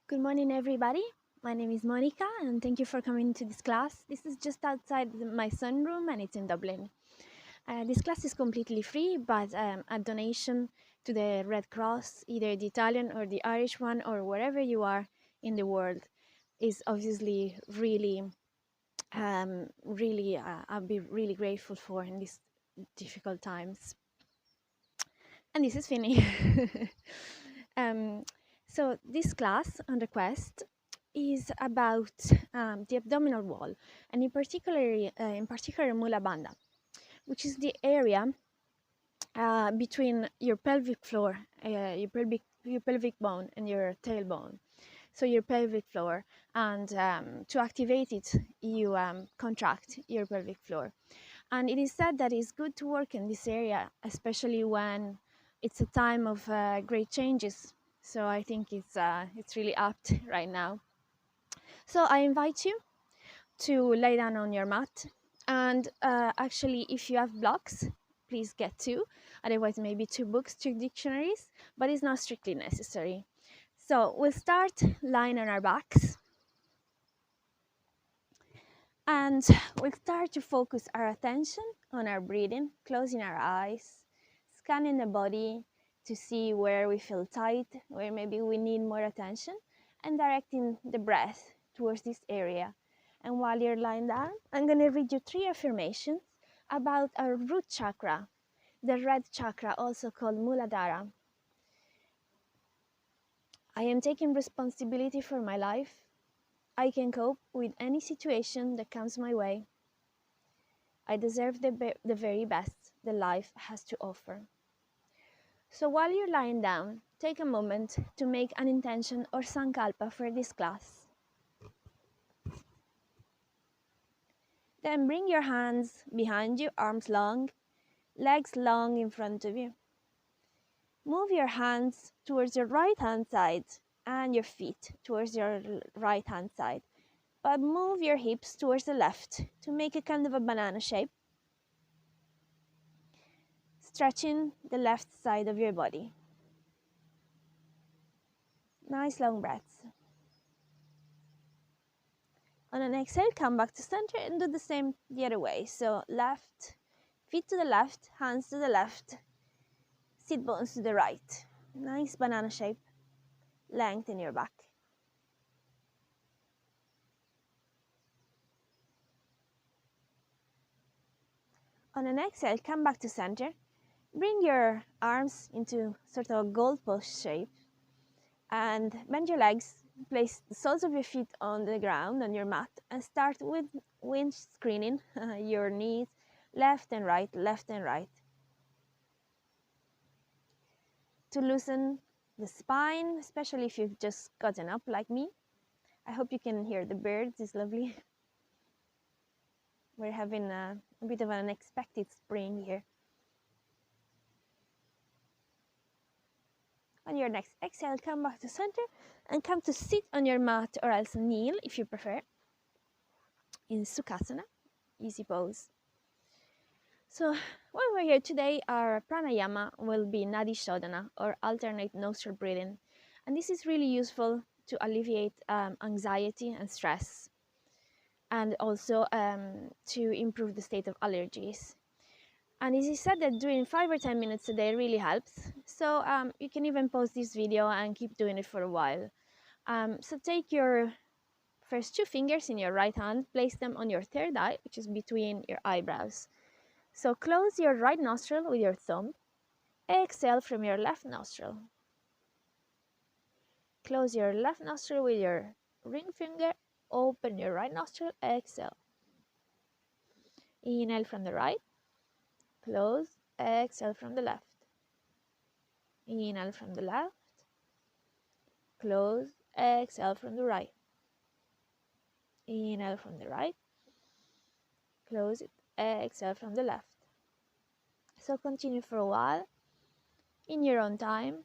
Good morning, everybody. My name is Monica, and thank you for coming to this class. This is just outside my sunroom, and it's in Dublin. This class is completely free, but a donation to the Red Cross, either the Italian or the Irish one, or wherever you are in the world, is obviously I'll be really grateful for in these difficult times. And this is Finny. So this class on request is about the abdominal wall, and in particular Mula Bandha, which is the area between your pelvic floor, your pelvic bone, and your tailbone. So your pelvic floor, and to activate it, you contract your pelvic floor. And it is said that it's good to work in this area, especially when it's a time of great changes. So I think it's really apt right now. So I invite you to lay down on your mat, and actually, if you have blocks, please get two. Otherwise, maybe two books, two dictionaries, but it's not strictly necessary. So we'll start lying on our backs, and we'll start to focus our attention on our breathing, closing our eyes, scanning the body to see where we feel tight, where maybe we need more attention, and directing the breath towards this area. And while you're lying down, I'm going to read you 3 affirmations about our root chakra, the red chakra, also called Muladhara. I am taking responsibility for my life. I can cope with any situation that comes my way. I deserve the very best that life has to offer. So while you're lying down, take a moment to make an intention or sankalpa for this class. Then bring your hands behind you, arms long, legs long in front of you. Move your hands towards your right hand side and your feet towards your right hand side. But move your hips towards the left to make a kind of a banana shape, stretching the left side of your body. Nice long breaths. On an exhale, come back to center and do the same the other way. So left, feet to the left, hands to the left, sit bones to the right. Nice banana shape. Lengthen your back. On an exhale, come back to center. Bring your arms into sort of a goalpost shape and bend your legs. Place the soles of your feet on the ground, on your mat, and start with wind screening your knees left and right, left and right. To loosen the spine, especially if you've just gotten up like me. I hope you can hear the birds, it's lovely. We're having a bit of an unexpected spring here. On your next exhale, come back to center and come to sit on your mat, or else kneel if you prefer, in Sukhasana, easy pose. So when we're here today, our pranayama will be Nadi Shodhana, or alternate nostril breathing. And this is really useful to alleviate anxiety and stress, and also to improve the state of allergies. And it is said that doing 5 or 10 minutes a day really helps. So you can even pause this video and keep doing it for a while. So take your first 2 fingers in your right hand, place them on your third eye, which is between your eyebrows. So close your right nostril with your thumb. Exhale from your left nostril. Close your left nostril with your ring finger. Open your right nostril. Exhale. Inhale from the right. Close. Exhale from the left. Inhale from the left. Close. Exhale from the right. Inhale from the right. Close it. Exhale from the left. So continue for a while in your own time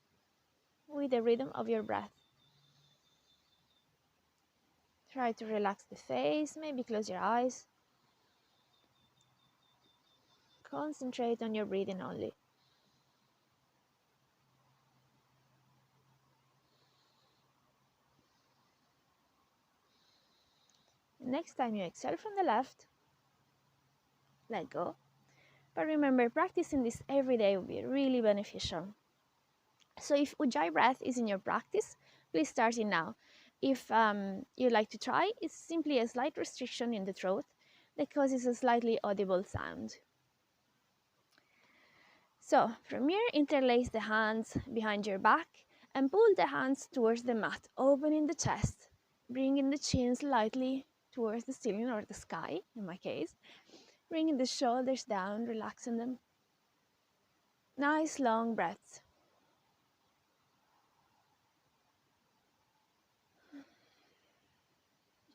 with the rhythm of your breath. Try to relax the face, maybe close your eyes. Concentrate on your breathing only. Next time you exhale from the left, let go. But remember, practicing this every day will be really beneficial. So if Ujjayi breath is in your practice, please start it now. If you'd like to try, it's simply a slight restriction in the throat that causes a slightly audible sound. So from here, interlace the hands behind your back and pull the hands towards the mat, opening the chest, bringing the chin slightly towards the ceiling or the sky, in my case, bringing the shoulders down, relaxing them. Nice long breaths.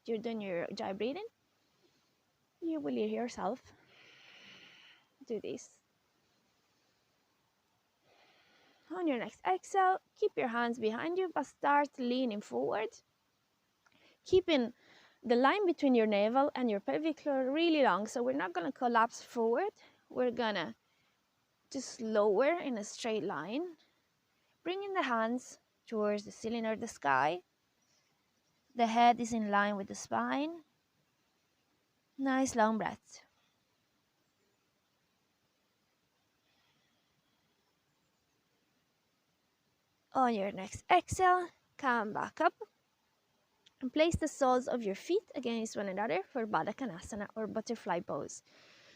You're doing your Ujjayi breathing, you will hear yourself do this. On your next exhale, keep your hands behind you, but start leaning forward, keeping the line between your navel and your pelvic floor really long. So we're not going to collapse forward. We're going to just lower in a straight line, bringing the hands towards the ceiling or the sky. The head is in line with the spine. Nice long breaths. On your next exhale, come back up and place the soles of your feet against one another for Baddha Konasana or butterfly pose.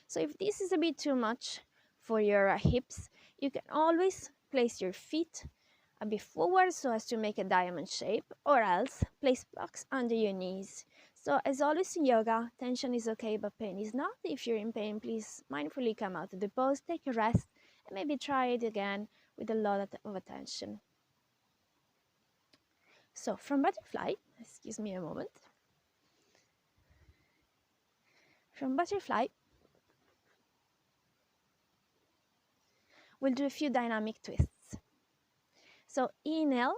So if this is a bit too much for your hips, you can always place your feet a bit forward so as to make a diamond shape, or else place blocks under your knees. So as always in yoga, tension is okay but pain is not. If you're in pain, please mindfully come out of the pose, take a rest, and maybe try it again with a lot of attention. So from butterfly, excuse me a moment. From butterfly, we'll do a few dynamic twists. So inhale,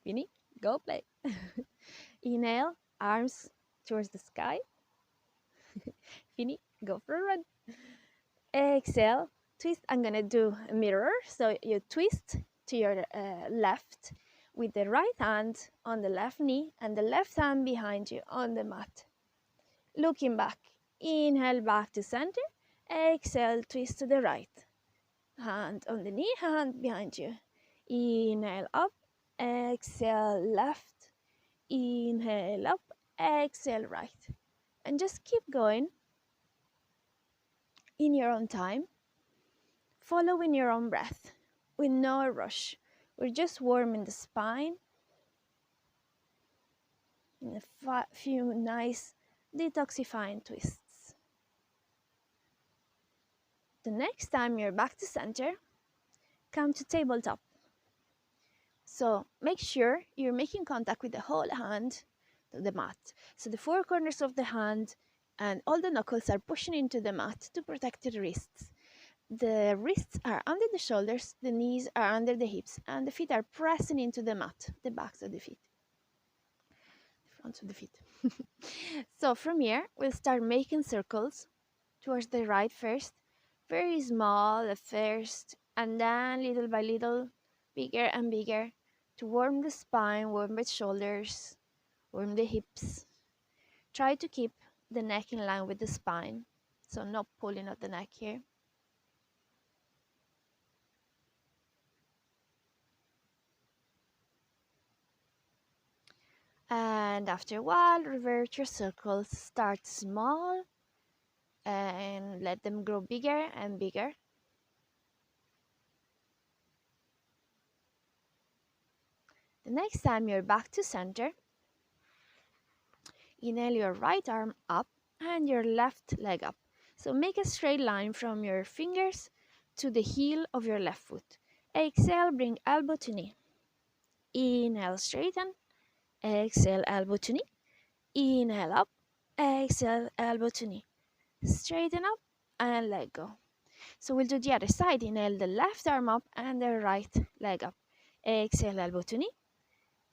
Vinny, go play. Inhale, arms towards the sky. Vinny, go for a run. Exhale, twist. I'm gonna do a mirror. So you twist to your left with the right hand on the left knee and the left hand behind you on the mat. Looking back, inhale back to center. Exhale, twist to the right. Hand on the knee, hand behind you. Inhale up, exhale left, inhale up, exhale right. And just keep going in your own time, following your own breath with no rush. We're just warming the spine in a few nice detoxifying twists. The next time you're back to center, come to tabletop. So make sure you're making contact with the whole hand to the mat. So the four corners of the hand and all the knuckles are pushing into the mat to protect the wrists. The wrists are under the shoulders, the knees are under the hips, and the feet are pressing into the mat, the backs of the feet, the fronts of the feet. So from here, we'll start making circles towards the right first, very small at first, and then little by little, bigger and bigger, to warm the spine, warm the shoulders, warm the hips. Try to keep the neck in line with the spine, so not pulling out the neck here. And after a while, revert your circles. Start small and let them grow bigger and bigger. The next time you're back to center, inhale your right arm up and your left leg up. So make a straight line from your fingers to the heel of your left foot. Exhale, bring elbow to knee. Inhale, straighten. Exhale, elbow to knee. Inhale up. Exhale, elbow to knee. Straighten up and let go. So we'll do the other side. Inhale the left arm up and the right leg up. Exhale, elbow to knee.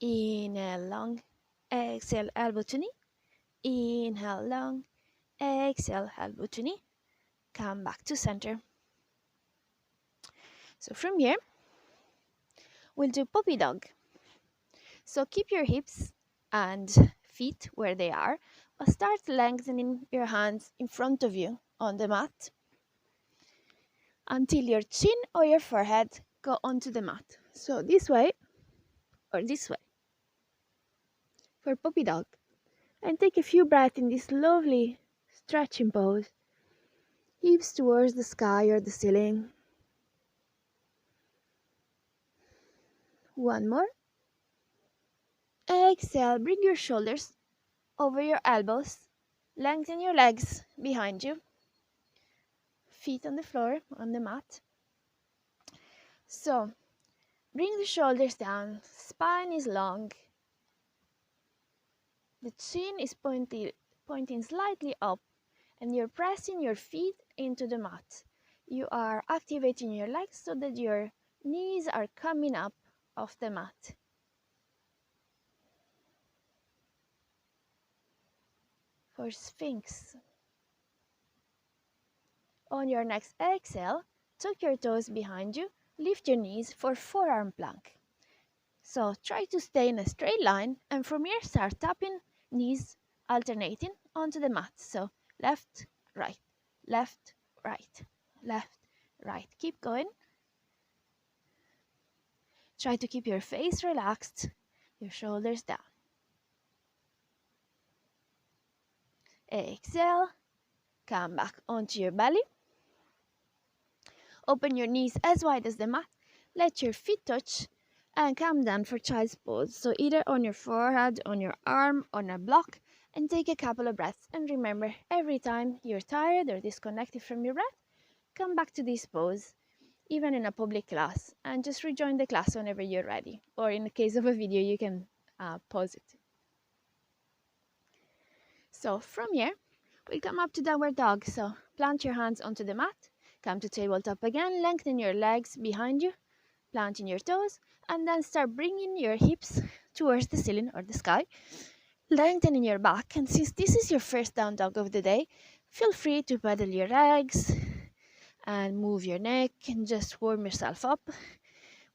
Inhale, long. Exhale, elbow to knee. Inhale, long. Exhale, elbow to knee. Come back to center. So from here, we'll do puppy dog. So keep your hips and feet where they are, start lengthening your hands in front of you on the mat until your chin or your forehead go onto the mat. So this way or this way for puppy dog. And take a few breaths in this lovely stretching pose. Hips towards the sky or the ceiling. One more. Exhale, bring your shoulders over your elbows. Lengthen your legs behind you. Feet on the floor, on the mat. So, bring the shoulders down. Spine is long. The chin is pointing slightly up. And you're pressing your feet into the mat. You are activating your legs so that your knees are coming up off the mat. For Sphinx. On your next exhale, tuck your toes behind you, lift your knees for Forearm Plank. So try to stay in a straight line, and from here start tapping knees alternating onto the mat. So left, right, left, right, left, right. Keep going. Try to keep your face relaxed, your shoulders down. Exhale, come back onto your belly. Open your knees as wide as the mat. Let your feet touch and come down for child's pose. So either on your forehead, on your arm, on a block, and take a couple of breaths. And remember, every time you're tired or disconnected from your breath, come back to this pose, even in a public class, and just rejoin the class whenever you're ready. Or in the case of a video, you can pause it. So from here, we'll come up to downward dog. So plant your hands onto the mat, come to tabletop again, lengthen your legs behind you, planting your toes, and then start bringing your hips towards the ceiling or the sky, lengthening your back. And since this is your first down dog of the day, feel free to pedal your legs and move your neck and just warm yourself up,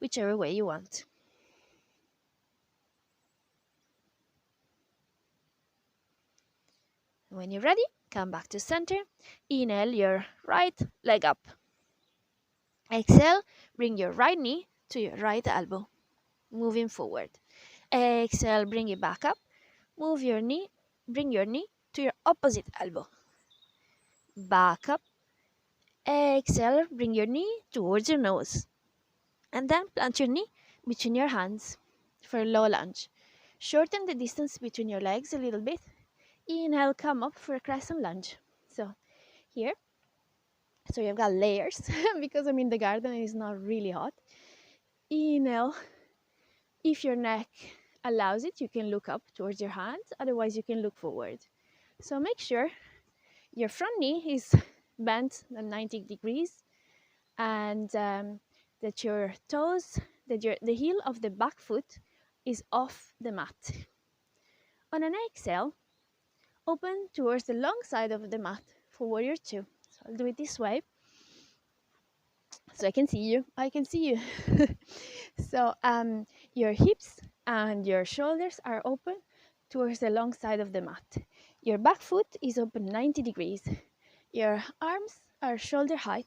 whichever way you want. When you're ready, come back to center. Inhale your right leg up. Exhale, bring your right knee to your right elbow, moving forward. Exhale, bring it back up. Bring your knee to your opposite elbow. Back up. Exhale, bring your knee towards your nose. And then plant your knee between your hands for a low lunge. Shorten the distance between your legs a little bit. Inhale, come up for a crescent lunge. So here, so you've got layers because I'm in the garden and it's not really hot. Inhale. If your neck allows it, you can look up towards your hands. Otherwise, you can look forward. So make sure your front knee is bent at 90 degrees and that your toes, the heel of the back foot is off the mat. On an exhale, open towards the long side of the mat for warrior two. So I'll do it this way. So I can see you. So your hips and your shoulders are open towards the long side of the mat. Your back foot is open 90 degrees. Your arms are shoulder height.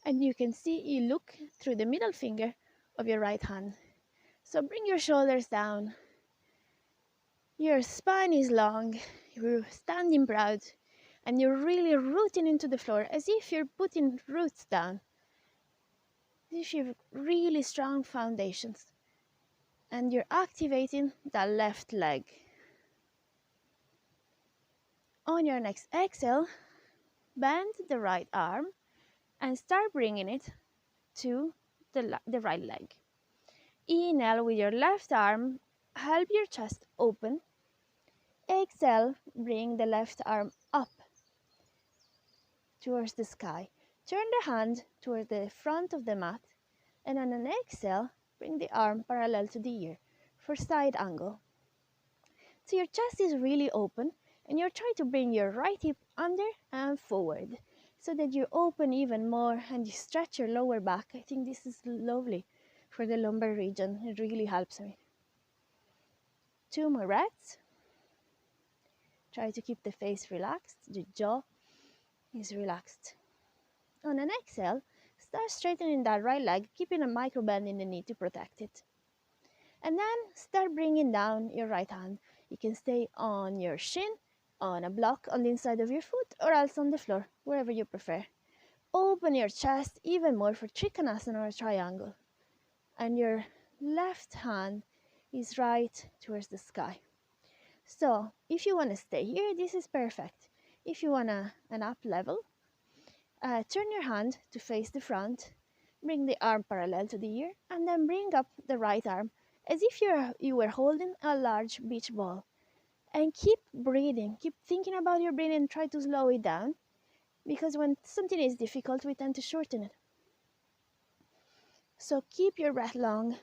And you look through the middle finger of your right hand. So bring your shoulders down. Your spine is long. You're standing proud. And you're really rooting into the floor as if you're putting roots down. As if you have really strong foundations. And you're activating that left leg. On your next exhale, bend the right arm and start bringing it to the right leg. Inhale with your left arm, help your chest open. Exhale, bring the left arm up towards the sky. Turn the hand toward the front of the mat, and on an exhale, bring the arm parallel to the ear for side angle. So your chest is really open, and you're trying to bring your right hip under and forward so that you open even more and you stretch your lower back. I think this is lovely for the lumbar region. It really helps me. 2 more breaths. Try to keep the face relaxed, the jaw is relaxed. On an exhale, start straightening that right leg, keeping a micro bend in the knee to protect it. And then start bringing down your right hand. You can stay on your shin, on a block on the inside of your foot, or else on the floor, wherever you prefer. Open your chest even more for Trikonasana or triangle. And your left hand is right towards the sky. So if you want to stay here, this is perfect. If you want an up level, turn your hand to face the front, bring the arm parallel to the ear, and then bring up the right arm as if you were holding a large beach ball. And keep breathing, keep thinking about your breathing, try to slow it down, because when something is difficult, we tend to shorten it. So keep your breath long.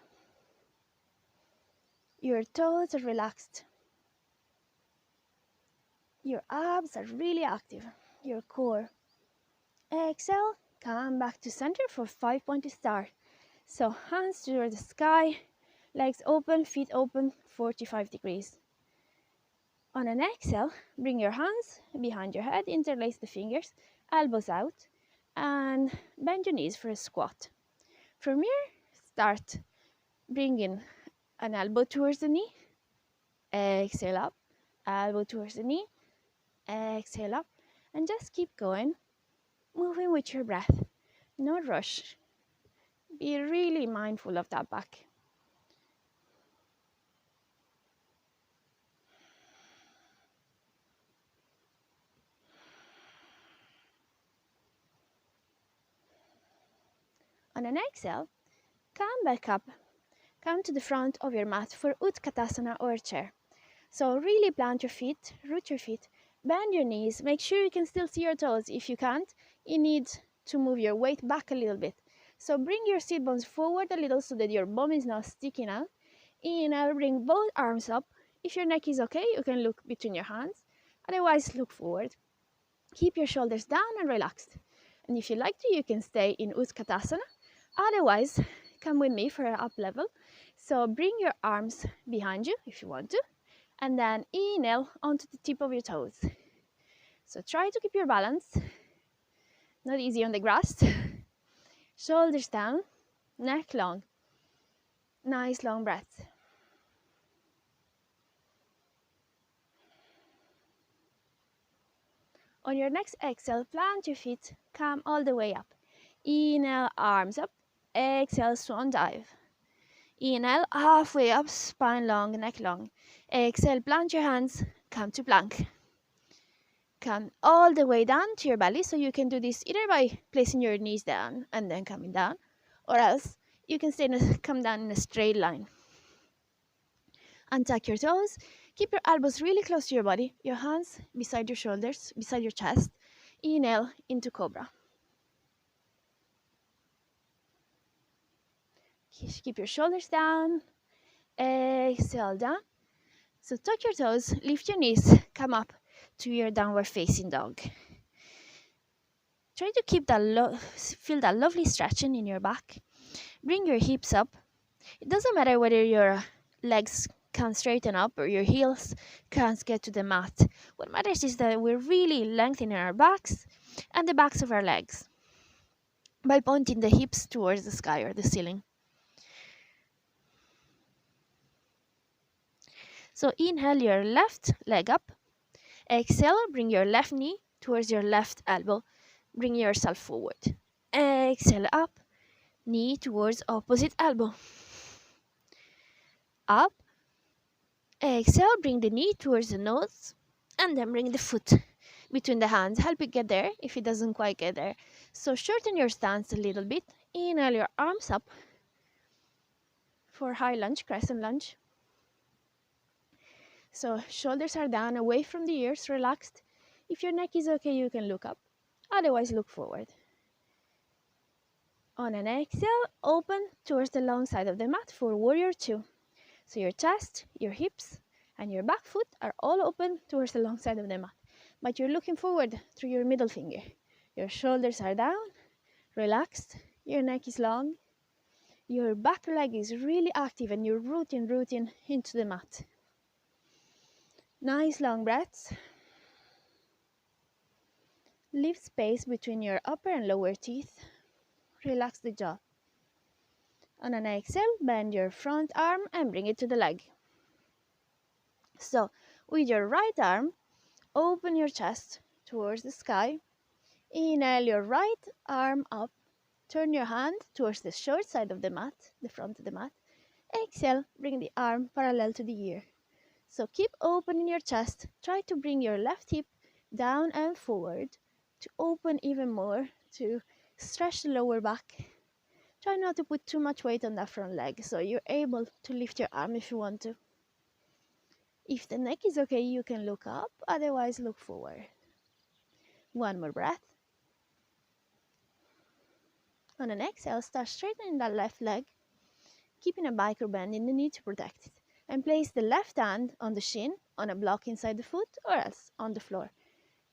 Your toes are relaxed. Your abs are really active. Your core. Exhale, come back to center for 5-pointed star. So hands toward the sky, legs open, feet open, 45 degrees. On an exhale, bring your hands behind your head, interlace the fingers, elbows out, and bend your knees for a squat. From here, start bringing an elbow towards the knee, exhale up, elbow towards the knee, exhale up, and just keep going, moving with your breath. No rush. Be really mindful of that back. On an exhale, come back up. Come to the front of your mat for Utkatasana Archer. So really plant your feet, root your feet, bend your knees, make sure you can still see your toes. If you can't, you need to move your weight back a little bit. So bring your sit bones forward a little so that your bum is not sticking out. Inhale, bring both arms up. If your neck is okay, you can look between your hands. Otherwise, look forward. Keep your shoulders down and relaxed. And if you like to, you can stay in Utkatasana. Otherwise, come with me for an up level. So bring your arms behind you if you want to. And then inhale onto the tip of your toes. So try to keep your balance. Not easy on the grass. Shoulders down, neck long. Nice long breath. On your next exhale, plant your feet, come all the way up. Inhale, arms up. Exhale, swan dive. Inhale, halfway up, spine long, neck long. Exhale, plant your hands, come to plank. Come all the way down to your belly, so you can do this either by placing your knees down and then coming down, or else you can come down in a straight line. Untuck your toes, keep your elbows really close to your body, your hands beside your shoulders, beside your chest. Inhale into Cobra. Keep your shoulders down, exhale down. So tuck your toes, lift your knees, come up to your downward facing dog. Try to keep that feel that lovely stretching in your back. Bring your hips up. It doesn't matter whether your legs can straighten up or your heels can't get to the mat. What matters is that we're really lengthening our backs and the backs of our legs by pointing the hips towards the sky or the ceiling. So inhale your left leg up. Exhale, bring your left knee towards your left elbow. Bring yourself forward. Exhale up, knee towards opposite elbow. Up. Exhale, bring the knee towards the nose. And then bring the foot between the hands. Help it get there if it doesn't quite get there. So shorten your stance a little bit. Inhale your arms up for high lunge, crescent lunge. So shoulders are down, away from the ears, relaxed. If your neck is okay, you can look up. Otherwise, look forward. On an exhale, open towards the long side of the mat for Warrior 2. So your chest, your hips, and your back foot are all open towards the long side of the mat. But you're looking forward through your middle finger. Your shoulders are down, relaxed. Your neck is long. Your back leg is really active and you're rooting into the mat. Nice long breaths. Leave space between your upper and lower teeth. Relax the jaw. On an exhale, bend your front arm and bring it to the leg. So, with your right arm, open your chest towards the sky. Inhale your right arm up. Turn your hand towards the short side of the mat, the front of the mat. Exhale, bring the arm parallel to the ear. So keep opening your chest. Try to bring your left hip down and forward to open even more, to stretch the lower back. Try not to put too much weight on that front leg, so you're able to lift your arm if you want to. If the neck is okay, you can look up, otherwise look forward. One more breath. On an exhale, start straightening that left leg, keeping a micro bend in the knee to protect it. And place the left hand on the shin, on a block inside the foot, or else on the floor.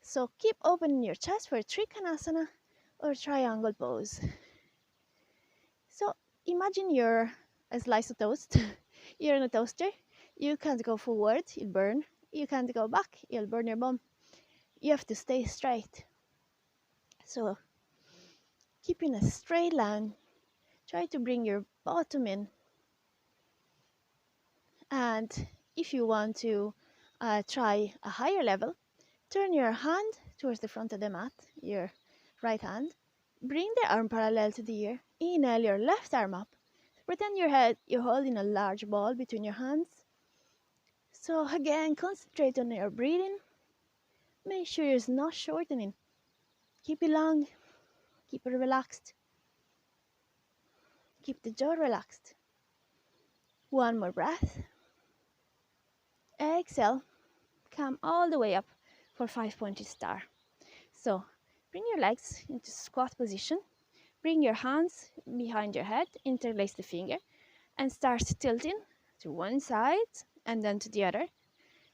So keep opening your chest for Trikonasana or triangle pose. So imagine you're a slice of toast. You're in a toaster. You can't go forward, you'll burn. You can't go back, you'll burn your bum. You have to stay straight. So keeping a straight line, try to bring your bottom in. And if you want to try a higher level, turn your hand towards the front of the mat, your right hand. Bring the arm parallel to the ear. Inhale your left arm up. Pretend you're holding a large ball between your hands. So again, concentrate on your breathing. Make sure it's not shortening. Keep it long. Keep it relaxed. Keep the jaw relaxed. One more breath. Exhale. Come all the way up for 5-pointed star. So bring your legs into squat position. Bring your hands behind your head, interlace the finger, and start tilting to one side and then to the other,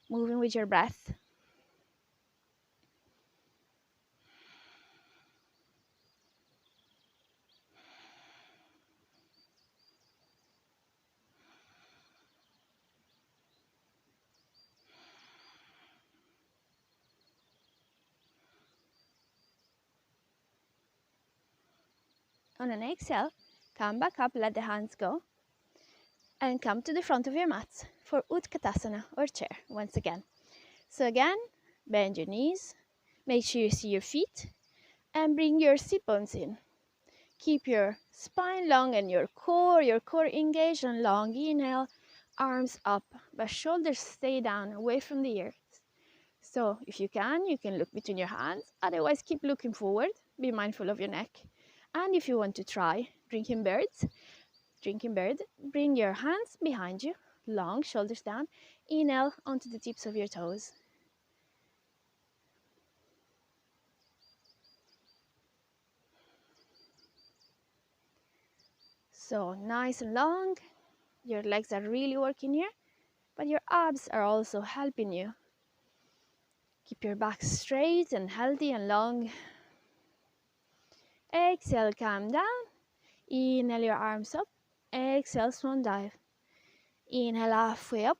moving with your breath. On an exhale, come back up, let the hands go, and come to the front of your mat for Utkatasana or chair once again. So again, bend your knees, make sure you see your feet, and bring your sit bones in. Keep your spine long and your core engaged and long. Inhale, arms up, but shoulders stay down, away from the ears. So if you can look between your hands. Otherwise, keep looking forward. Be mindful of your neck. And if you want to try drinking bird, bring your hands behind you, long, shoulders down. Inhale onto the tips of your toes. So nice and long. Your legs are really working here, but your abs are also helping you. Keep your back straight and healthy and long. Exhale, calm down. Inhale your arms up. Exhale, swan dive. Inhale, halfway up.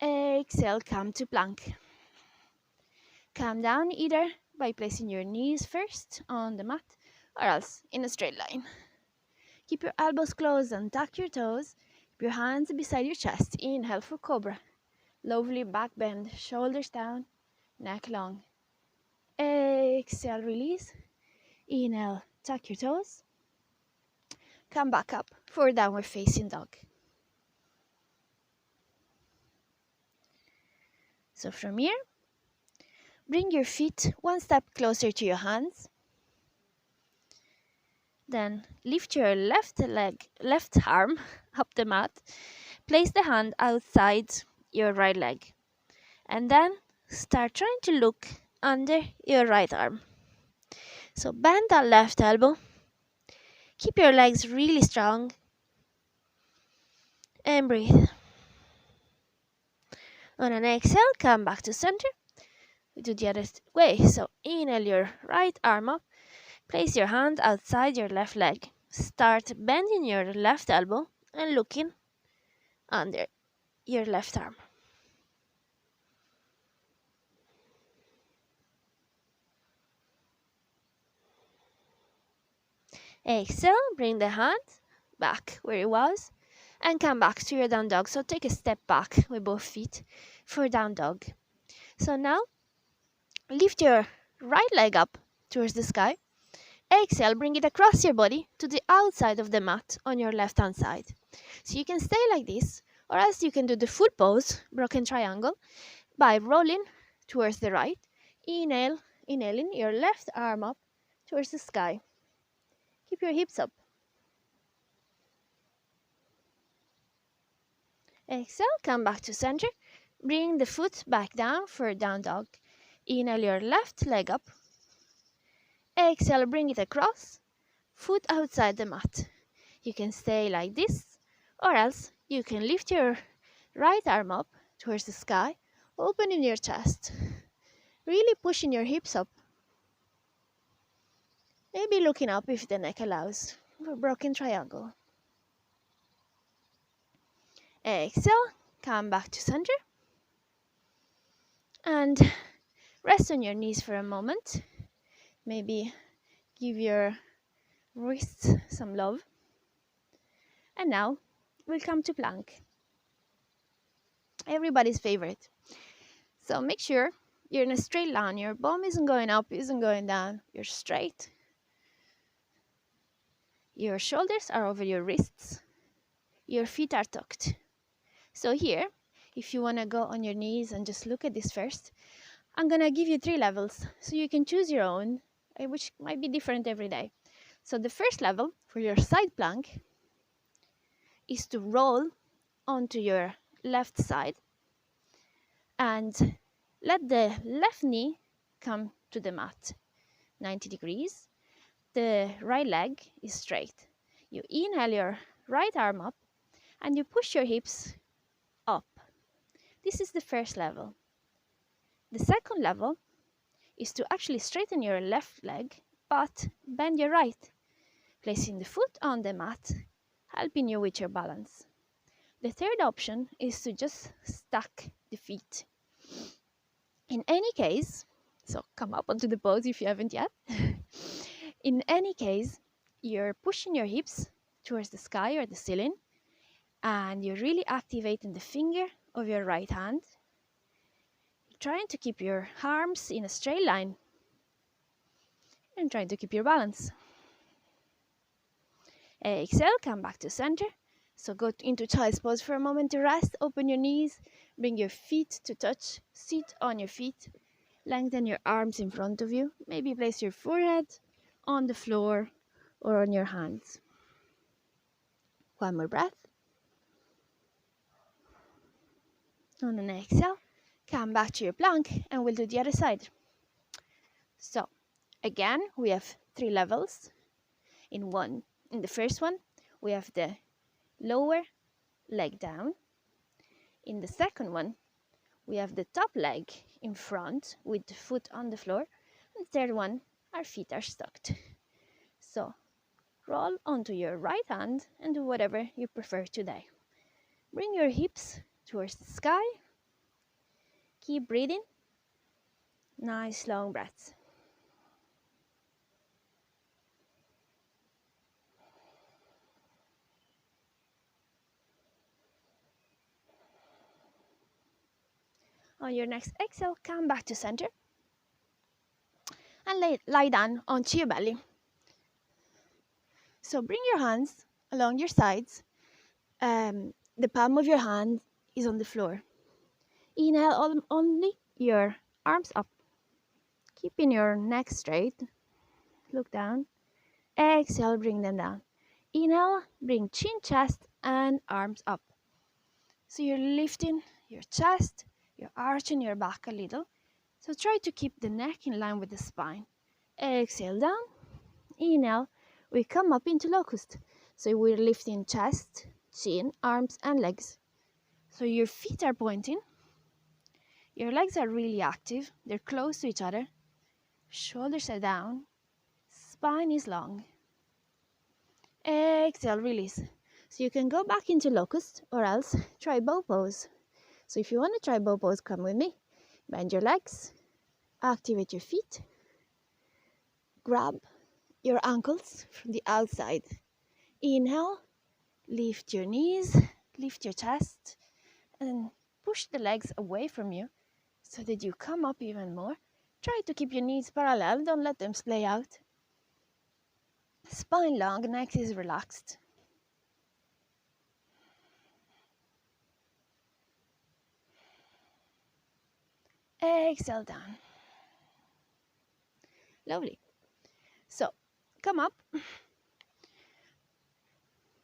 Exhale, come to plank. Calm down either by placing your knees first on the mat or else in a straight line. Keep your elbows closed and tuck your toes. Keep your hands beside your chest. Inhale for Cobra. Lovely back bend, shoulders down, neck long. Exhale, release. Inhale, tuck your toes. Come back up for downward facing dog. So from here, bring your feet one step closer to your hands. Then lift your left arm up the mat. Place the hand outside your right leg. And then start trying to look under your right arm. So bend that left elbow. Keep your legs really strong. And breathe. On an exhale, come back to center. We do the other way. So inhale your right arm up. Place your hand outside your left leg. Start bending your left elbow and looking under your left arm. Exhale, bring the hand back where it was and come back to your down dog. So take a step back with both feet for down dog. So now lift your right leg up towards the sky. Exhale, bring it across your body to the outside of the mat on your left hand side. So you can stay like this, or else you can do the full pose, broken triangle, by rolling towards the right. Inhaling your left arm up towards the sky. Keep your hips up. Exhale, come back to center. Bring the foot back down for down dog. Inhale your left leg up. Exhale, bring it across. Foot outside the mat. You can stay like this, or else you can lift your right arm up towards the sky, opening your chest. Really pushing your hips up. Maybe looking up if the neck allows for broken triangle. Exhale, come back to center. And rest on your knees for a moment. Maybe give your wrists some love. And now we'll come to plank. Everybody's favorite. So make sure you're in a straight line. Your bum isn't going up, isn't going down. You're straight. Your shoulders are over your wrists. Your feet are tucked. So here, if you want to go on your knees and just look at this first, I'm going to give you 3 levels. So you can choose your own, which might be different every day. So the first level for your side plank is to roll onto your left side and let the left knee come to the mat, 90 degrees. The right leg is straight. You inhale your right arm up and you push your hips up. This is the first level. The second level is to actually straighten your left leg but bend your right, placing the foot on the mat, helping you with your balance. The third option is to just stack the feet. In any case, so come up onto the pose if you haven't yet. In any case, you're pushing your hips towards the sky or the ceiling, and you're really activating the finger of your right hand. You're trying to keep your arms in a straight line and trying to keep your balance. Exhale, come back to center. So go into child's pose for a moment to rest. Open your knees, bring your feet to touch, sit on your feet, lengthen your arms in front of you. Maybe place your forehead on the floor or on your hands. One more breath. On an exhale, come back to your plank and we'll do the other side. So again, we have 3 levels. In the first one, we have the lower leg down. In the second one, we have the top leg in front with the foot on the floor. And the third one, our feet are stacked. So roll onto your right hand and do whatever you prefer today. Bring your hips towards the sky. Keep breathing. Nice long breaths. On your next exhale, come back to center and lie down onto your belly. So bring your hands along your sides. The palm of your hand is on the floor. Inhale only your arms up, keeping your neck straight. Look down. Exhale, bring them down. Inhale, bring chin, chest, and arms up. So you're lifting your chest, you're arching your back a little. So try to keep the neck in line with the spine. Exhale down. Inhale, we come up into Locust. So we're lifting chest, chin, arms, and legs. So your feet are pointing. Your legs are really active. They're close to each other. Shoulders are down. Spine is long. Exhale, release. So you can go back into Locust or else try bow pose. So if you want to try bow pose, come with me. Bend your legs. Activate your feet. Grab your ankles from the outside. Inhale, lift your knees, lift your chest, and push the legs away from you so that you come up even more. Try to keep your knees parallel, don't let them splay out. Spine long, neck is relaxed. Exhale down. Lovely. So, come up.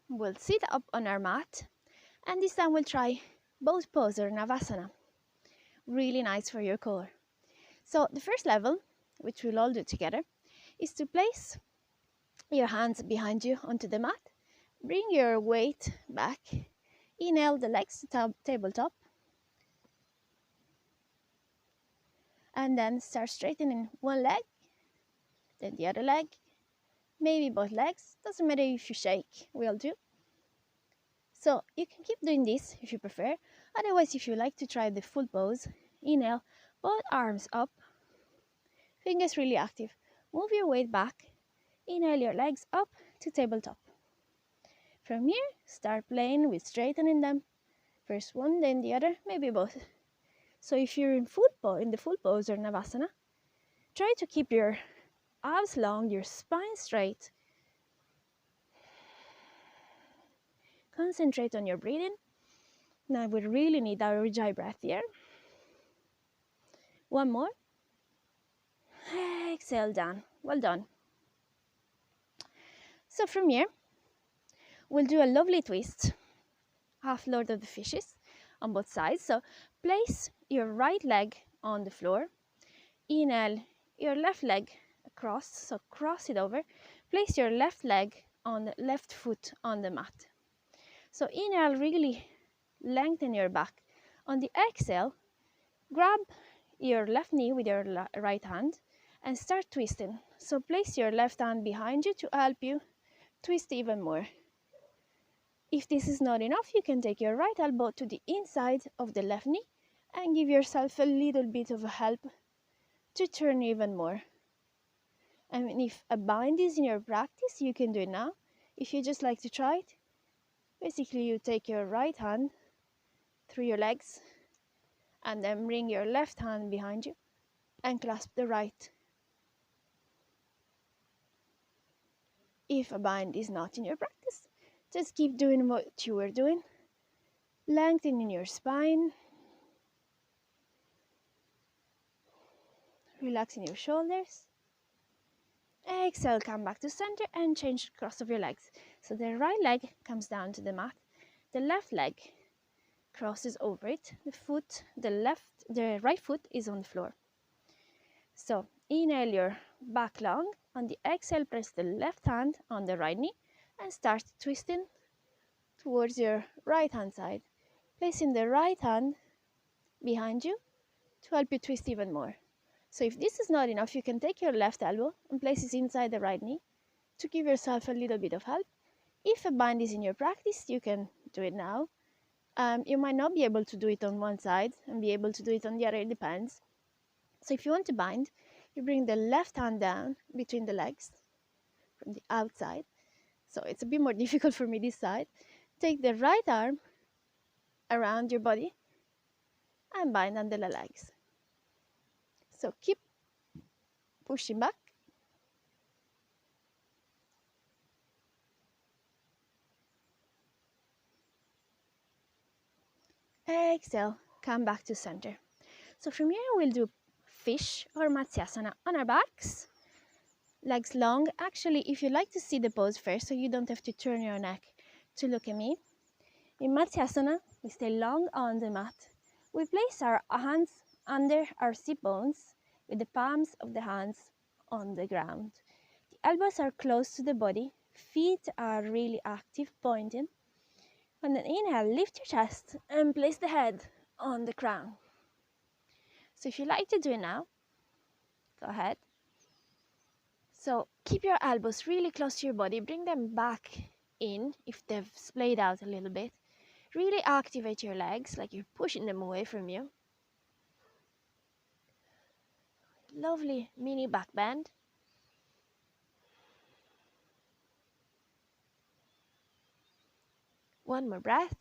We'll sit up on our mat, and this time we'll try both pose or Navasana. Really nice for your core. So, the first level, which we'll all do together, is to place your hands behind you onto the mat. Bring your weight back. Inhale the legs to tabletop. And then start straightening one leg, then the other leg, maybe both legs. Doesn't matter if you shake, we all do. So you can keep doing this if you prefer. Otherwise, if you like to try the full pose, inhale, both arms up, fingers really active. Move your weight back. Inhale your legs up to tabletop. From here, start playing with straightening them. First one, then the other, maybe both. So if you're in the full pose or Navasana, try to keep your arms long, your spine straight. Concentrate on your breathing. Now we really need our Ujjayi breath here. One more. Exhale down. Well done. So from here, we'll do a lovely twist. Half Lord of the Fishes on both sides. So place your right leg on the floor. Inhale your left leg across. So cross it over. Place your left leg on the left foot on the mat. So inhale, really lengthen your back. On the exhale, grab your left knee with your right hand and start twisting. So place your left hand behind you to help you twist even more. If this is not enough, you can take your right elbow to the inside of the left knee and give yourself a little bit of help to turn even more. And if a bind is in your practice, you can do it now. If you just like to try it, basically you take your right hand through your legs and then bring your left hand behind you and clasp the right. If a bind is not in your practice, just keep doing what you were doing, lengthening your spine, relaxing your shoulders. Exhale, come back to center and change the cross of your legs. So the right leg comes down to the mat, the left leg crosses over it, the right foot is on the floor. So inhale your back long. On the exhale, press the left hand on the right knee and start twisting towards your right hand side, placing the right hand behind you to help you twist even more. So if this is not enough, you can take your left elbow and place it inside the right knee to give yourself a little bit of help. If a bind is in your practice, you can do it now. You might not be able to do it on one side and be able to do it on the other, it depends. So if you want to bind, you bring the left hand down between the legs from the outside. So it's a bit more difficult for me this side. Take the right arm around your body and bind under the legs. So keep pushing back. Exhale, come back to center. So from here we'll do fish or Matsyasana on our backs, legs long. Actually, if you like to see the pose first, so you don't have to turn your neck to look at me. In Matsyasana, we stay long on the mat. We place our hands under our sit bones with the palms of the hands on the ground. The elbows are close to the body, feet are really active, pointing. And then inhale, lift your chest and place the head on the crown. So if you like to do it now, go ahead. So keep your elbows really close to your body, bring them back in if they've splayed out a little bit. Really activate your legs like you're pushing them away from you. Lovely mini back bend. One more breath.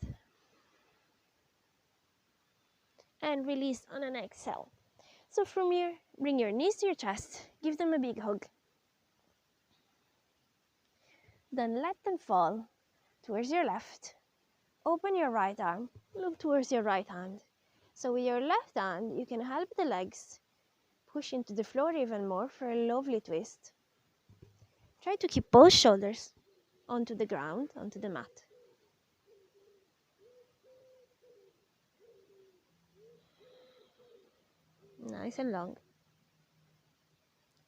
And release on an exhale. So from here, bring your knees to your chest. Give them a big hug. Then let them fall towards your left. Open your right arm. Look towards your right hand. So with your left hand, you can help the legs push into the floor even more for a lovely twist. Try to keep both shoulders onto the ground, onto the mat. Nice and long.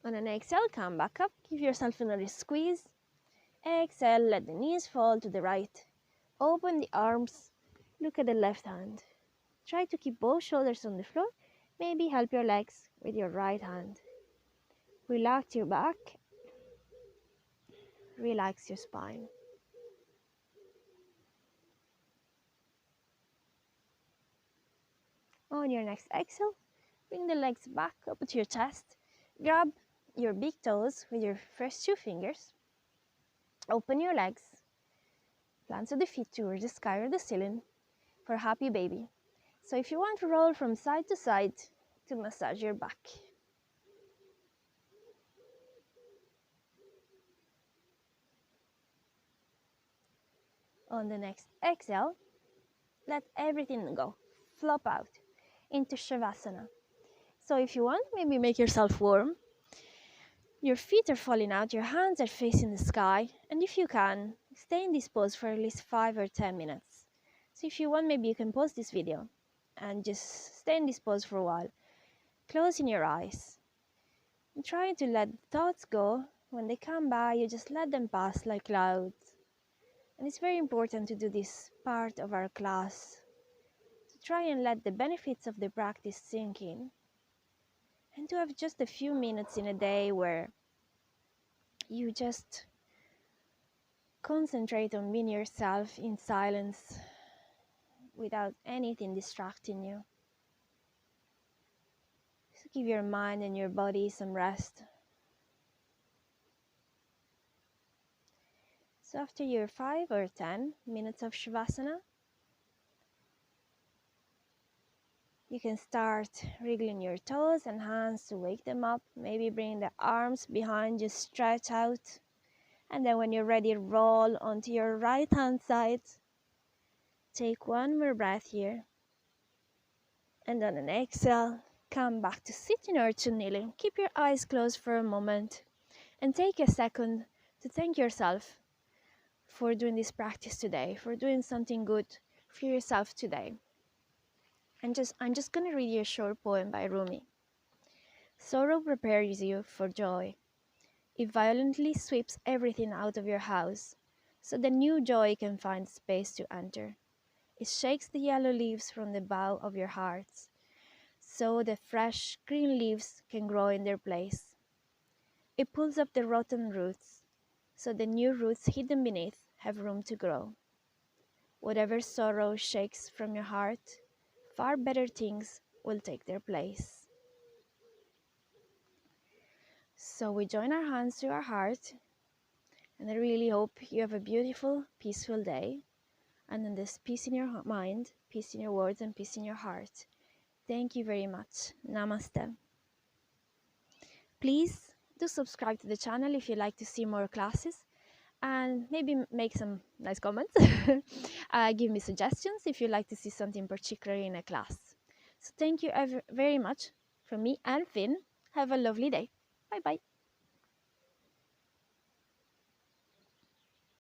On an exhale, come back up. Give yourself another squeeze. Exhale, let the knees fall to the right. Open the arms. Look at the left hand. Try to keep both shoulders on the floor. Maybe help your legs with your right hand. Relax your back. Relax your spine. On your next exhale, bring the legs back up to your chest. Grab your big toes with your first two fingers. Open your legs. Plant the feet towards the sky or the ceiling for happy baby. So if you want to roll from side to side to massage your back. On the next exhale, let everything go. Flop out into Shavasana. So if you want, maybe make yourself warm. Your feet are falling out, your hands are facing the sky, and if you can, stay in this pose for at least 5 or 10 minutes. So if you want, maybe you can pause this video and just stay in this pose for a while, closing your eyes. And try to let thoughts go. When they come by, you just let them pass like clouds. And it's very important to do this part of our class, to try and let the benefits of the practice sink in, and to have just a few minutes in a day where you just concentrate on being yourself in silence without anything distracting you. Just give your mind and your body some rest. So after your 5 or 10 minutes of Shavasana, you can start wriggling your toes and hands to wake them up. Maybe bring the arms behind you, stretch out. And then when you're ready, roll onto your right hand side. Take one more breath here. And on an exhale, come back to sitting or to kneeling. Keep your eyes closed for a moment. And take a second to thank yourself for doing this practice today, for doing something good for yourself today. I'm just going to read you a short poem by Rumi. Sorrow prepares you for joy. It violently sweeps everything out of your house, so the new joy can find space to enter. It shakes the yellow leaves from the bough of your hearts, so the fresh green leaves can grow in their place. It pulls up the rotten roots, so the new roots hidden beneath have room to grow. Whatever sorrow shakes from your heart, far better things will take their place. So we join our hands to our heart, and I really hope you have a beautiful, peaceful day, and then there's peace in your mind, peace in your words, and peace in your heart. Thank you very much. Namaste. Please do subscribe to the channel if you'd like to see more classes, and maybe make some nice comments. Give me suggestions if you'd like to see something particular in a class. So thank you very much from me and Finn. Have a lovely day. Bye bye.